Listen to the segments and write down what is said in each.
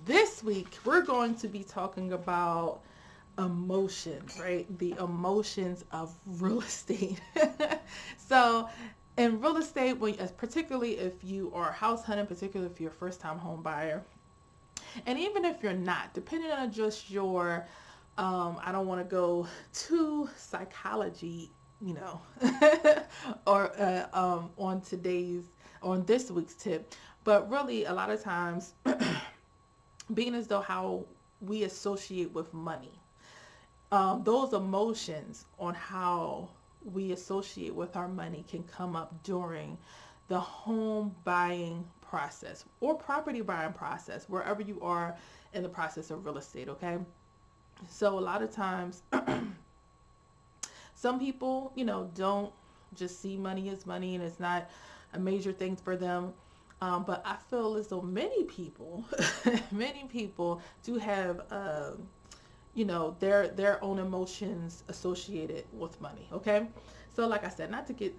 this week we're going to be talking about emotions, right? The emotions of real estate. So, in real estate, particularly if you are house hunting, particularly if you're a first time home buyer, and even if you're not, depending on just your, I don't want to go to psychology, you know, or on this week's tip, but really a lot of times, being as though how we associate with money, those emotions on how we associate with our money can come up during the home buying process or property buying process, wherever you are in the process of real estate, okay? So a lot of times, some people, don't just see money as money and it's not a major thing for them. But I feel as though many people, many people do have, their own emotions associated with money. Okay, so like I said, not to get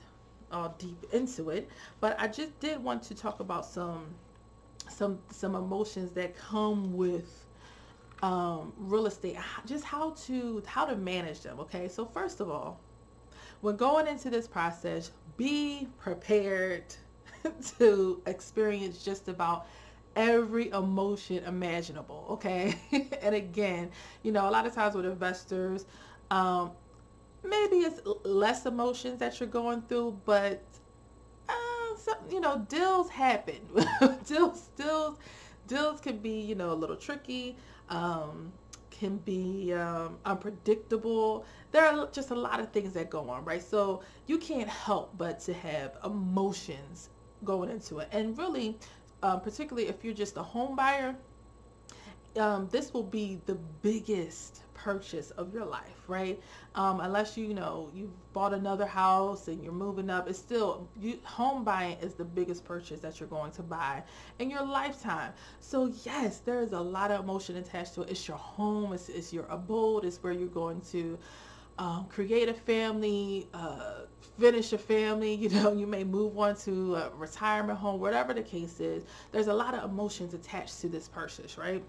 all deep into it, but I just did want to talk about some emotions that come with real estate, just how to manage them. Okay, so first of all, when going into this process, be prepared to experience just about every emotion imaginable, okay? And again, a lot of times with investors, um, maybe it's less emotions that you're going through, but deals happen. deals can be, a little tricky, can be unpredictable. There are just a lot of things that go on, right? So you can't help but to have emotions going into it. And really, particularly if you're just a home buyer, this will be the biggest purchase of your life, right? Unless you've bought another house and you're moving up, it's still home buying is the biggest purchase that you're going to buy in your lifetime. So yes, there is a lot of emotion attached to it. It's your home, it's your abode, it's where you're going to create a family, finish a family. You may move on to a retirement home, whatever the case is. There's a lot of emotions attached to this purchase, right?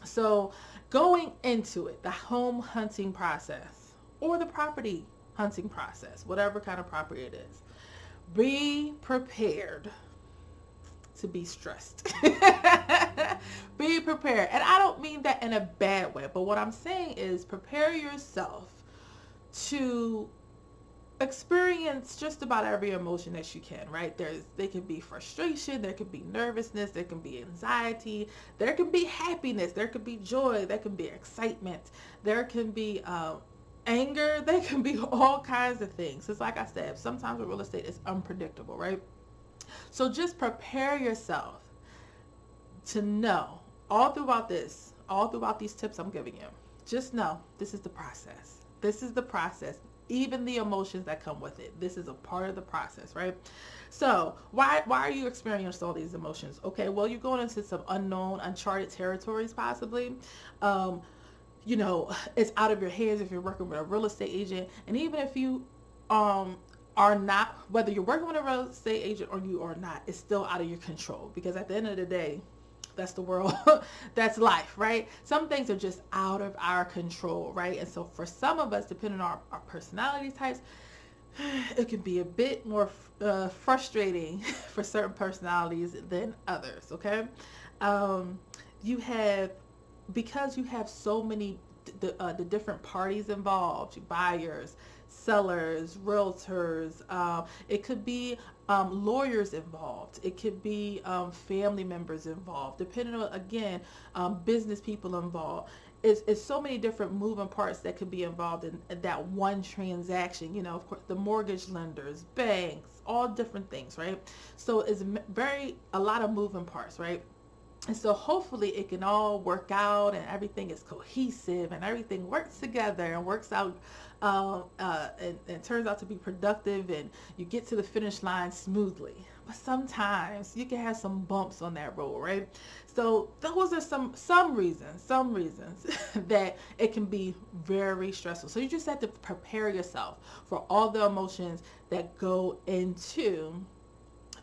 So going into it, the home hunting process or the property hunting process, whatever kind of property it is, be prepared to be stressed. Be prepared. And I don't mean that in a bad way, but what I'm saying is prepare yourself to experience just about every emotion that you can, right? There can be frustration, there can be nervousness, there can be anxiety, there can be happiness, there can be joy, there can be excitement, there can be anger, there can be all kinds of things. It's like I said, sometimes with real estate it's unpredictable, right? So just prepare yourself to know all throughout these tips I'm giving you. Just know this is the process. This is the process. Even the emotions that come with it. This is a part of the process, right? So why are you experiencing all these emotions? Okay, well, you're going into some unknown, uncharted territories possibly. It's out of your hands if you're working with a real estate agent. And even if you are not, whether you're working with a real estate agent or you are not, it's still out of your control. Because at the end of the day, that's the world. That's life, right? Some things are just out of our control, right? And so for some of us, depending on our personality types, it can be a bit more frustrating for certain personalities than others, okay? You have, because you have so many, the different parties involved, buyers, sellers, realtors, it could be lawyers involved. It could be family members involved, depending on, again, business people involved. It's so many different moving parts that could be involved in that one transaction. Of course, the mortgage lenders, banks, all different things, right? So it's a lot of moving parts, right? And so hopefully it can all work out and everything is cohesive and everything works together and works out and turns out to be productive and you get to the finish line smoothly. But sometimes you can have some bumps on that road, right? So those are some reasons that it can be very stressful. So you just have to prepare yourself for all the emotions that go into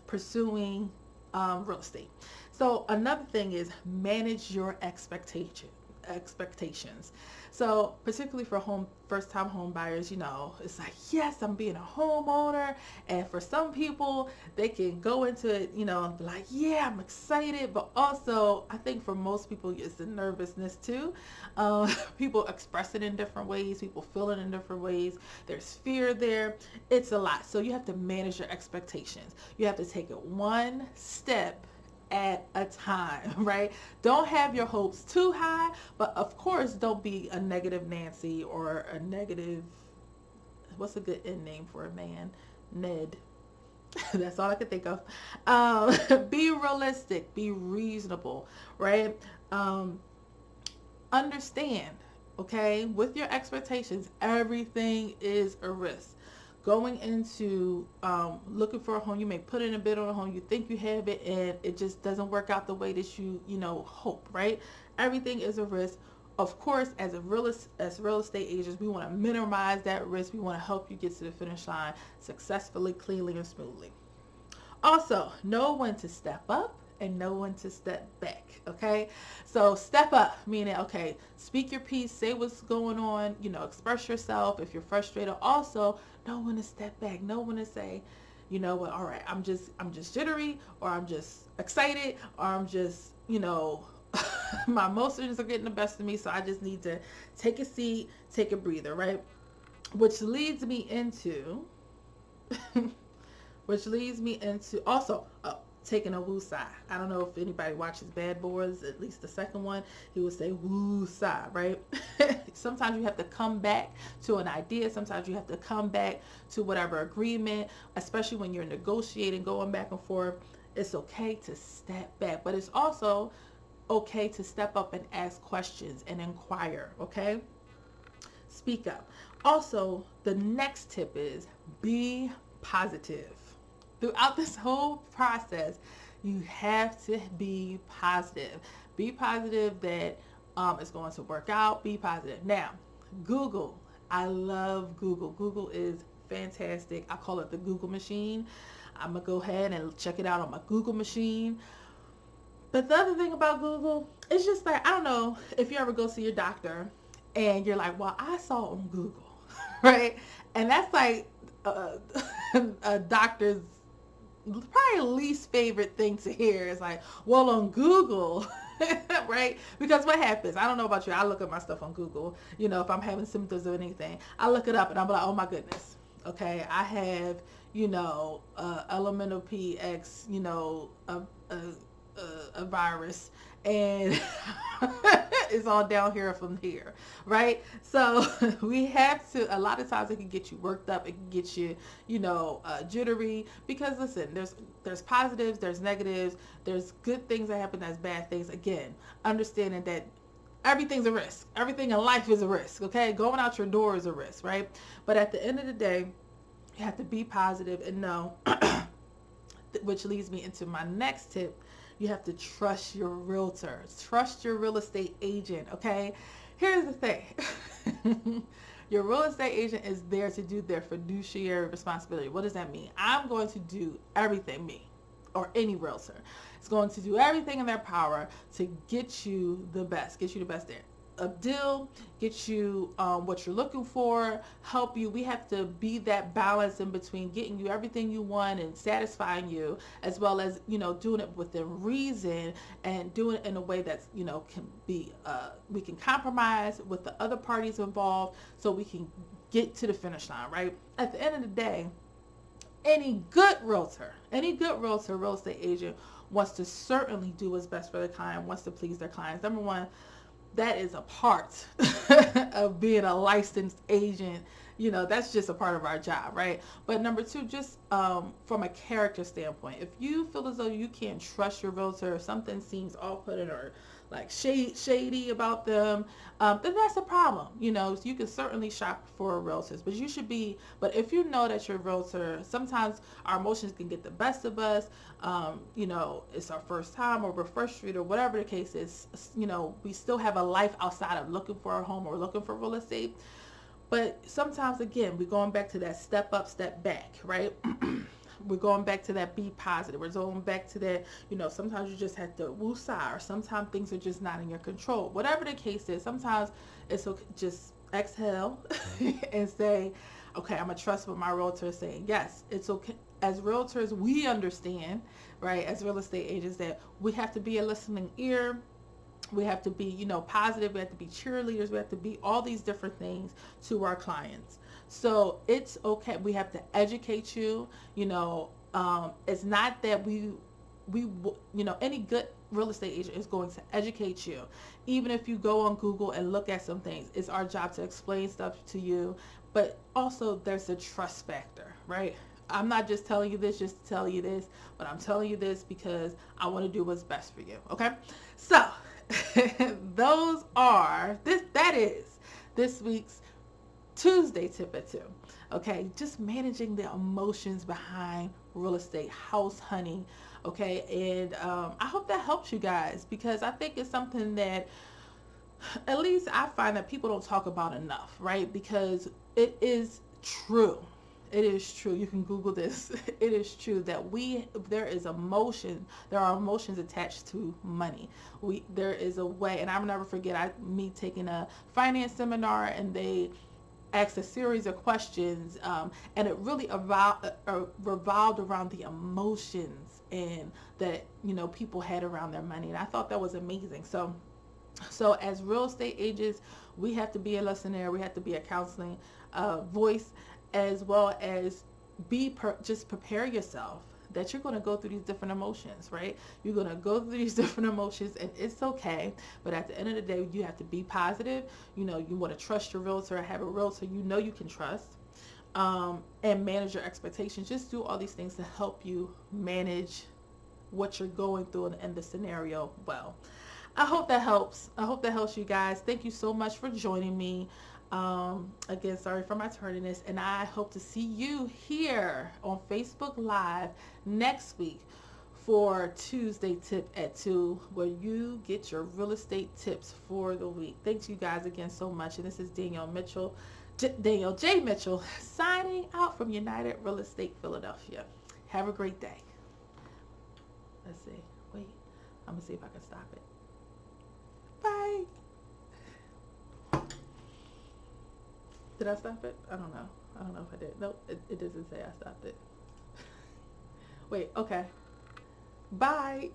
pursuing real estate. So another thing is manage your expectations. So particularly for first time home buyers, it's like, yes, I'm being a homeowner. And for some people, they can go into it, and be like, yeah, I'm excited. But also, I think for most people, it's the nervousness too. People express it in different ways. People feel it in different ways. There's fear there. It's a lot. So you have to manage your expectations. You have to take it one step at a time, right? Don't have your hopes too high, but of course, don't be a negative Nancy or a negative, what's a good end name for a man? Ned. That's all I can think of. Be realistic, be reasonable, right? Um, Understand, okay, with your expectations, everything is a risk. Going into looking for a home, you may put in a bid on a home, you think you have it, and it just doesn't work out the way that you hope, right? Everything is a risk. Of course, as real estate agents, we want to minimize that risk. We want to help you get to the finish line successfully, cleanly, and smoothly. Also, know when to step up and know when to step back. Okay, so step up meaning, okay, speak your piece, say what's going on, express yourself. If you're frustrated, also know when to step back, know when to say, you know what, all right, I'm just jittery, or I'm just excited, or I'm just, my emotions are getting the best of me, so I just need to take a seat, take a breather, right? Which leads me into also taking a woo sigh. I don't know if anybody watches Bad Boys, at least the second one. He would say woo sigh, right? Sometimes you have to come back to an idea. Sometimes you have to come back to whatever agreement, especially when you're negotiating, going back and forth. It's okay to step back, but it's also okay to step up and ask questions and inquire, okay? Speak up. Also, the next tip is be positive. Throughout this whole process, you have to be positive. Be positive that it's going to work out. Be positive. Now, Google. I love Google. Google is fantastic. I call it the Google machine. I'm going to go ahead and check it out on my Google machine. But the other thing about Google, it's just like, I don't know if you ever go see your doctor and you're like, well, I saw on Google, right? And that's like a doctor's probably least favorite thing to hear is like, well, on Google, right? Because what happens, I don't know about you, I look at my stuff on Google, if I'm having symptoms of anything, I look it up and I'm like, oh my goodness, okay, I have, elemental PX, a virus, and it's all down here from here, right? So we have to, a lot of times it can get you worked up, it can get you, jittery, because listen, there's positives, there's negatives, there's good things that happen, there's bad things. Again, understanding that everything's a risk. Everything in life is a risk, okay? Going out your door is a risk, right? But at the end of the day, you have to be positive and know, which leads me into my next tip. You have to trust your realtor. Trust your real estate agent, okay? Here's the thing. Your real estate agent is there to do their fiduciary responsibility. What does that mean? I'm going to do everything, me or any realtor is going to do everything in their power to get you the best there. A deal, get you what you're looking for, help you. We have to be that balance in between getting you everything you want and satisfying you, as well as doing it within reason and doing it in a way that's can be we can compromise with the other parties involved so we can get to the finish line, right? At the end of the day, any good realtor, real estate agent wants to certainly do what's best for their client, wants to please their clients. Number one, that is a part of being a licensed agent. That's just a part of our job, right? But number two, just from a character standpoint, if you feel as though you can't trust your realtor, if something seems off-putting or like shady about them, then that's a problem. So you can certainly shop for realtors, but if you know that your realtor, sometimes our emotions can get the best of us. It's our first time or we're frustrated or whatever the case is, we still have a life outside of looking for a home or looking for real estate. But sometimes, again, we're going back to that step up, step back, right? we're going back to that be positive. We're going back to that, sometimes you just have to woosah, or sometimes things are just not in your control. Whatever the case is, sometimes it's okay, just exhale and say, okay, I'm going to trust what my realtor is saying. Yes, it's okay. As realtors, we understand, right, as real estate agents, that we have to be a listening ear. We have to be, positive. We have to be cheerleaders. We have to be all these different things to our clients. So it's okay. We have to educate you. It's not that any good real estate agent is going to educate you. Even if you go on Google and look at some things, it's our job to explain stuff to you. But also there's a trust factor, right? I'm not just telling you this just to tell you this, but I'm telling you this because I want to do what's best for you. Okay. So that is this week's Tuesday tip at 2. Okay, just managing the emotions behind real estate, house hunting. Okay, and I hope that helps you guys, because I think it's something that at least I find that people don't talk about enough, right? Because it is true. It is true. You can Google this. It is true that there are emotions attached to money. There is a way, and I'll never forget me taking a finance seminar, and they asked a series of questions, and it really revolved around the emotions and that people had around their money, and I thought that was amazing. So as real estate agents, we have to be a listener. We have to be a counseling voice, as well as just prepare yourself that you're going to go through these different emotions, right? You're going to go through these different emotions, and it's okay. But at the end of the day, you have to be positive. You want to trust your realtor, have a realtor you can trust, and manage your expectations. Just do all these things to help you manage what you're going through and the scenario well. I hope that helps. I hope that helps you guys. Thank you so much for joining me. Again, sorry for my tardiness, and I hope to see you here on Facebook Live next week for Tuesday Tip at 2, where you get your real estate tips for the week. Thanks you guys again so much. And this is Danielle J. Mitchell, signing out from United Real Estate Philadelphia. Have a great day. Let's see. Wait, I'm going to see if I can stop it. Bye. Did I stop it? I don't know. I don't know if I did. Nope, it doesn't say I stopped it. Wait, okay. Bye.